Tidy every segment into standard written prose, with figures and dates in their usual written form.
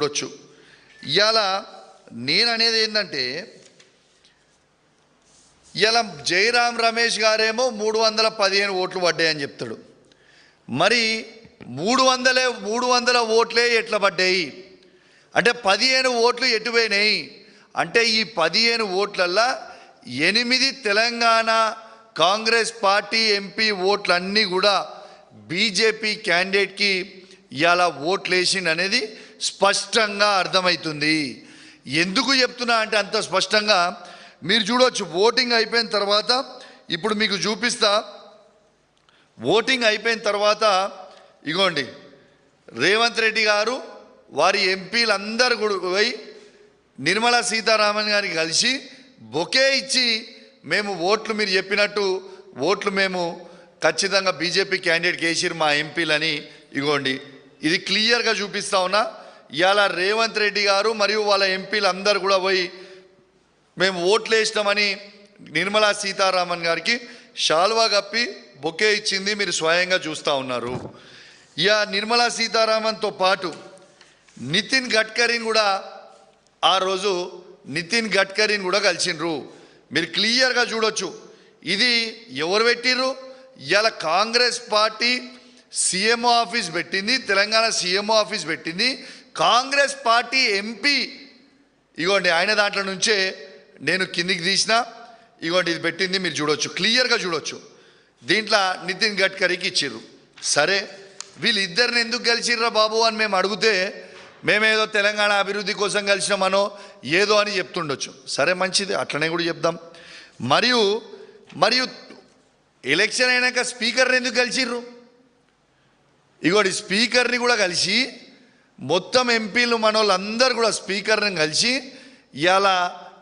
చూడొచ్చు. ఇవాళ నేను అనేది ఏంటంటే, ఇలా జయరాం రమేష్ గారేమో 315 ఓట్లు పడ్డాయని చెప్తాడు. మరి 300 ఓట్లే ఎట్లా పడ్డాయి అంటే 15 ఓట్లు ఎటుపోయినాయి అంటే, ఈ 15 ఓట్లల్లో 8 తెలంగాణ కాంగ్రెస్ పార్టీ ఎంపీ ఓట్లన్నీ కూడా బీజేపీ క్యాండిడేట్కి ఇలా ఓట్లు వేసిండు అనేది స్పష్టంగా అర్థమవుతుంది. ఎందుకు చెప్తున్నా అంటే అంత స్పష్టంగా మీరు చూడవచ్చు. ఓటింగ్ అయిపోయిన తర్వాత ఇప్పుడు మీకు చూపిస్తా. ఓటింగ్ అయిపోయిన తర్వాత ఇగోండి, రేవంత్ రెడ్డి గారు వారి ఎంపీలందరూ కూడా పోయి నిర్మలా సీతారామన్ గారికి కలిసి బొకే ఇచ్చి, మేము ఓట్లు మీరు చెప్పినట్టు ఓట్లు మేము ఖచ్చితంగా బీజేపీ క్యాండిడేట్కి వేసిరు మా ఎంపీలని. ఇగోండి, ఇది క్లియర్గా చూపిస్తా ఉన్నా. ఇవాళ రేవంత్ రెడ్డి గారు మరియు వాళ్ళ ఎంపీలు అందరూ కూడా పోయి మేము ఓట్లు వేసినామని నిర్మలా సీతారామన్ గారికి షాల్వా కప్పి బొకే ఇచ్చింది మీరు స్వయంగా చూస్తూ ఉన్నారు. ఇక నిర్మలా సీతారామన్తో పాటు నితిన్ గడ్కరీని కూడా ఆ రోజు కలిసిండ్రు. మీరు క్లియర్గా చూడొచ్చు. ఇది ఎవరు పెట్టిర్రు? ఇలా కాంగ్రెస్ పార్టీ సీఎంఓ ఆఫీస్ పెట్టింది, తెలంగాణ సీఎంఓ ఆఫీస్ పెట్టింది. కాంగ్రెస్ పార్టీ ఎంపీ ఇగోండి, ఆయన దాంట్లో నుంచే నేను కిందికి తీసిన. ఇగోండి, ఇది పెట్టింది మీరు చూడొచ్చు, క్లియర్గా చూడొచ్చు. దీంట్లో నితిన్ గడ్కరీకి ఇచ్చిర్రు. సరే, వీళ్ళిద్దరిని ఎందుకు గెలిచిర్రా బాబు అని మేము అడిగితే, మేమేదో తెలంగాణ అభివృద్ధి కోసం కలిసినామనో ఏదో అని చెప్తుండొచ్చు. సరే, మంచిది, అట్లనే కూడా చెప్దాం. మరియు ఎలక్షన్ అయినాక స్పీకర్ని ఎందుకు కలిసిర్రు? ఇగోటి, స్పీకర్ని కూడా కలిసి మొత్తం ఎంపీలు మనోళ్ళందరూ కూడా స్పీకర్ని కలిసి ఇవాళ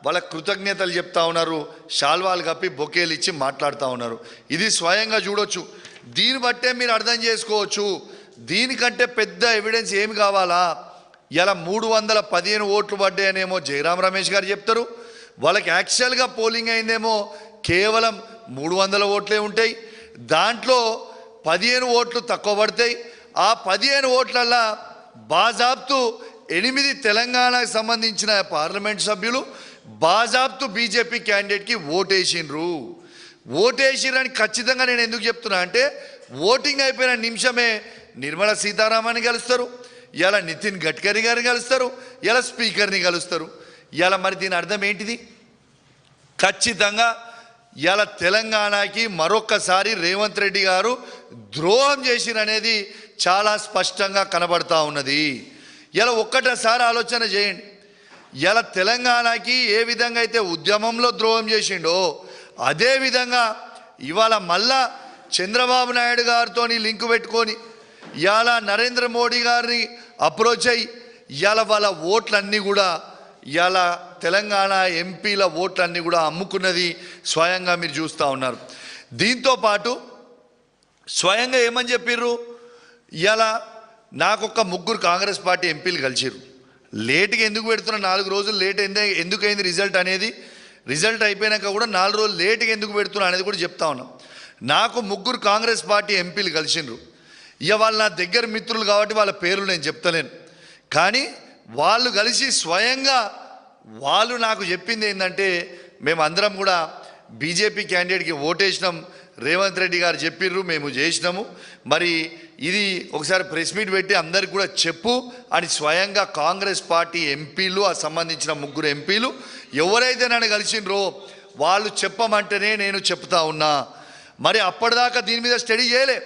వాళ్ళ కృతజ్ఞతలు చెప్తా ఉన్నారు, షాల్వాలు కప్పి బొకేలు ఇచ్చి మాట్లాడుతూ ఉన్నారు. ఇది స్వయంగా చూడొచ్చు. దీన్ని బట్టే మీరు అర్థం చేసుకోవచ్చు, దీనికంటే పెద్ద ఎవిడెన్స్ ఏమి కావాలా? ఇలా 315 ఓట్లు పడ్డాయనేమో జయరాం రమేష్ గారు చెప్తారు. వాళ్ళకి యాక్చువల్గా పోలింగ్ అయిందేమో కేవలం 300 ఓట్లే ఉంటాయి. దాంట్లో 15 ఓట్లు తక్కువ పడతాయి. ఆ 15 ఓట్లల్లో బాజాబ్తు 8 తెలంగాణకు సంబంధించిన పార్లమెంట్ సభ్యులు బాజాబ్తు బీజేపీ క్యాండిడేట్కి ఓటేసిరని ఖచ్చితంగా నేను ఎందుకు చెప్తున్నా అంటే, ఓటింగ్ అయిపోయిన నిమిషమే నిర్మలా సీతారామన్ కలుస్తారు, ఇలా నితిన్ గడ్కరీ గారిని కలుస్తారు, ఇలా స్పీకర్ని కలుస్తారు. ఇలా మరి దీని అర్థం ఏంటిది? ఖచ్చితంగా ఇలా తెలంగాణకి మరొక్కసారి రేవంత్ రెడ్డి గారు ద్రోహం చేసిరనేది చాలా స్పష్టంగా కనబడతా ఉన్నది. ఇలా ఒక్కటేసారి ఆలోచన చేయండి. ఇలా తెలంగాణకి ఏ విధంగా అయితే ఉద్యమంలో ద్రోహం చేసిండో, అదేవిధంగా ఇవాళ మళ్ళా చంద్రబాబు నాయుడు గారితో లింకు పెట్టుకొని ఇవాళ నరేంద్ర మోడీ గారిని అప్రోచ్ అయ్యి ఇవాళ వాళ్ళ ఓట్లన్నీ కూడా, ఇవాళ తెలంగాణ ఎంపీల ఓట్లన్నీ కూడా అమ్ముకున్నది స్వయంగా మీరు చూస్తూ ఉన్నారు. దీంతోపాటు స్వయంగా ఏమని చెప్పిర్రు? ఇవాళ నాకొక 3 కాంగ్రెస్ పార్టీ ఎంపీలు కలిసిర్రు. లేట్గా ఎందుకు పెడుతున్నా? 4 రోజులు లేట్ ఎందుకు అయింది రిజల్ట్ అయిపోయినాక కూడా 4 రోజులు లేట్గా ఎందుకు పెడుతున్నా అనేది కూడా చెప్తా ఉన్నాం. నాకు 3 కాంగ్రెస్ పార్టీ ఎంపీలు కలిసిండ్రు. ఇక వాళ్ళు నా దగ్గర మిత్రులు కాబట్టి వాళ్ళ పేర్లు నేను చెప్తలేను. కానీ వాళ్ళు కలిసి స్వయంగా వాళ్ళు నాకు చెప్పింది ఏంటంటే, మేమందరం కూడా బీజేపీ క్యాండిడేట్కి ఓటేసినాం, రేవంత్ రెడ్డి గారు చెప్పిర్రు, మేము చేసినాము, మరి ఇది ఒకసారి ప్రెస్ మీట్ పెట్టి అందరికి కూడా చెప్పు అని స్వయంగా కాంగ్రెస్ పార్టీ ఎంపీలు, ఆ సంబంధించిన 3 ఎంపీలు ఎవరైతే నన్ను కలిసిండ్రో వాళ్ళు చెప్పమంటేనే నేను చెప్తా ఉన్నా. మరి అప్పటిదాకా దీని మీద స్టడీ చేయలే.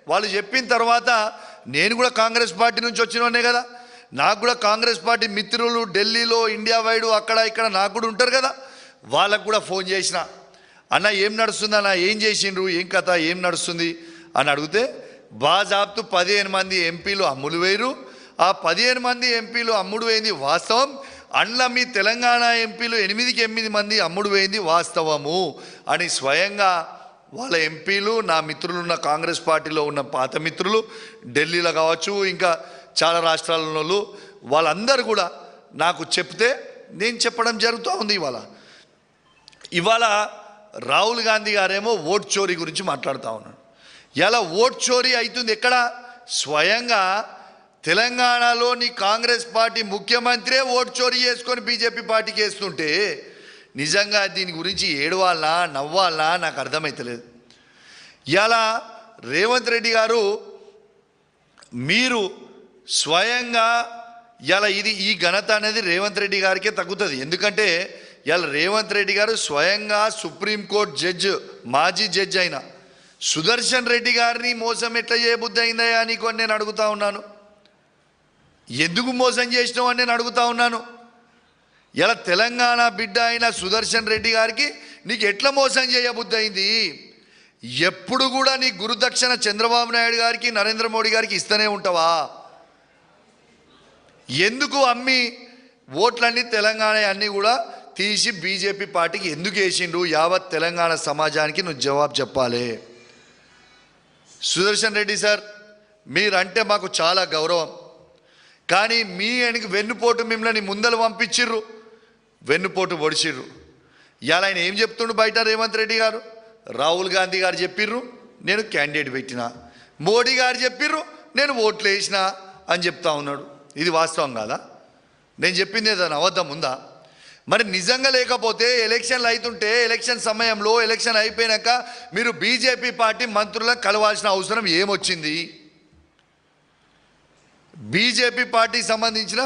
వాళ్ళు చెప్పిన తర్వాత నేను కూడా కాంగ్రెస్ పార్టీ నుంచి వచ్చినోనే కదా, నాకు కూడా కాంగ్రెస్ పార్టీ మిత్రులు ఢిల్లీలో, ఇండియా వైడు అక్కడ ఇక్కడ నాకు కూడా ఉంటారు కదా. వాళ్ళకు కూడా ఫోన్ చేసిన, అన్న ఏం నడుస్తుంది అన్న, ఏం చేసిండ్రు, ఏం కథ, ఏం నడుస్తుంది అని అడిగితే, బాజాబ్తు 15 మంది ఎంపీలు అమ్ముడు వేయరు, ఆ 15 మంది ఎంపీలు అమ్ముడు వేయింది వాస్తవం, అండ్ల మీ తెలంగాణ ఎంపీలు 8 మంది అమ్ముడు వేయింది వాస్తవము అని స్వయంగా వాళ్ళ ఎంపీలు, నా మిత్రులు, ఉన్న కాంగ్రెస్ పార్టీలో ఉన్న పాత మిత్రులు ఢిల్లీలో కావచ్చు, ఇంకా చాలా రాష్ట్రాలలో వాళ్ళందరూ కూడా నాకు చెప్తే నేను చెప్పడం జరుగుతూ ఉంది. ఇవాళ రాహుల్ గాంధీ గారేమో ఓట్ చోరీ గురించి మాట్లాడుతూ ఉన్నాడు. ఇలా ఓట్ చోరీ అవుతుంది ఎక్కడ? స్వయంగా తెలంగాణలో నీ కాంగ్రెస్ పార్టీ ముఖ్యమంత్రే ఓటు చోరీ చేసుకొని బీజేపీ పార్టీకి వేస్తుంటే నిజంగా దీని గురించి ఏడవాలా నవ్వాలా నాకు అర్థమైతలేదు. ఇలా రేవంత్ రెడ్డి గారు మీరు స్వయంగా ఇలా ఈ ఘనత అనేది రేవంత్ రెడ్డి గారికే తగ్గుతుంది. ఎందుకంటే ఇలా రేవంత్ రెడ్డి గారు స్వయంగా సుప్రీంకోర్టు జడ్జి, మాజీ జడ్జి అయిన సుదర్శన్ రెడ్డి గారిని మోసం ఎట్లా చేయబుద్ధి అయిందయా నీకు అని నేను అడుగుతా ఉన్నాను. ఎందుకు మోసం చేసినావు అని నేను అడుగుతా ఉన్నాను. ఇలా తెలంగాణ బిడ్డ అయిన సుదర్శన్ రెడ్డి గారికి నీకు ఎట్లా మోసం చేయబుద్ధి అయింది? ఎప్పుడు కూడా నీ గురుదక్షిణ చంద్రబాబు నాయుడు గారికి, నరేంద్ర మోడీ గారికి ఇస్తూనే ఉంటావా? ఎందుకు అమ్మి ఓట్లన్నీ తెలంగాణ అన్నీ కూడా తీసి బీజేపీ పార్టీకి ఎందుకు వేసిండు? యావత్ తెలంగాణ సమాజానికి నువ్వు జవాబు చెప్పాలి. సుదర్శన్ రెడ్డి సార్, మీరంటే మాకు చాలా గౌరవం. కానీ మీ వెన్నుపోటు మిమ్మల్ని ముందలు పంపించిర్రు, వెన్నుపోటు పొడిచిర్రు. ఇవాళ ఆయన ఏం చెప్తుండు బయట రేవంత్ రెడ్డి గారు? రాహుల్ గాంధీ గారు చెప్పిర్రు, నేను క్యాండిడేట్ పెట్టినా. మోడీ గారు చెప్పిర్రు, నేను ఓట్లు వేసినా అని చెప్తా ఉన్నాడు. ఇది వాస్తవం కాదా? నేను చెప్పింది ఏదైనా అబద్ధం ఉందా? మరి నిజంగా లేకపోతే ఎలక్షన్లు అవుతుంటే ఎలక్షన్ సమయంలో, ఎలక్షన్ అయిపోయాక మీరు బీజేపీ పార్టీ మంత్రులను కలవాల్సిన అవసరం ఏమొచ్చింది? బీజేపీ పార్టీకి సంబంధించిన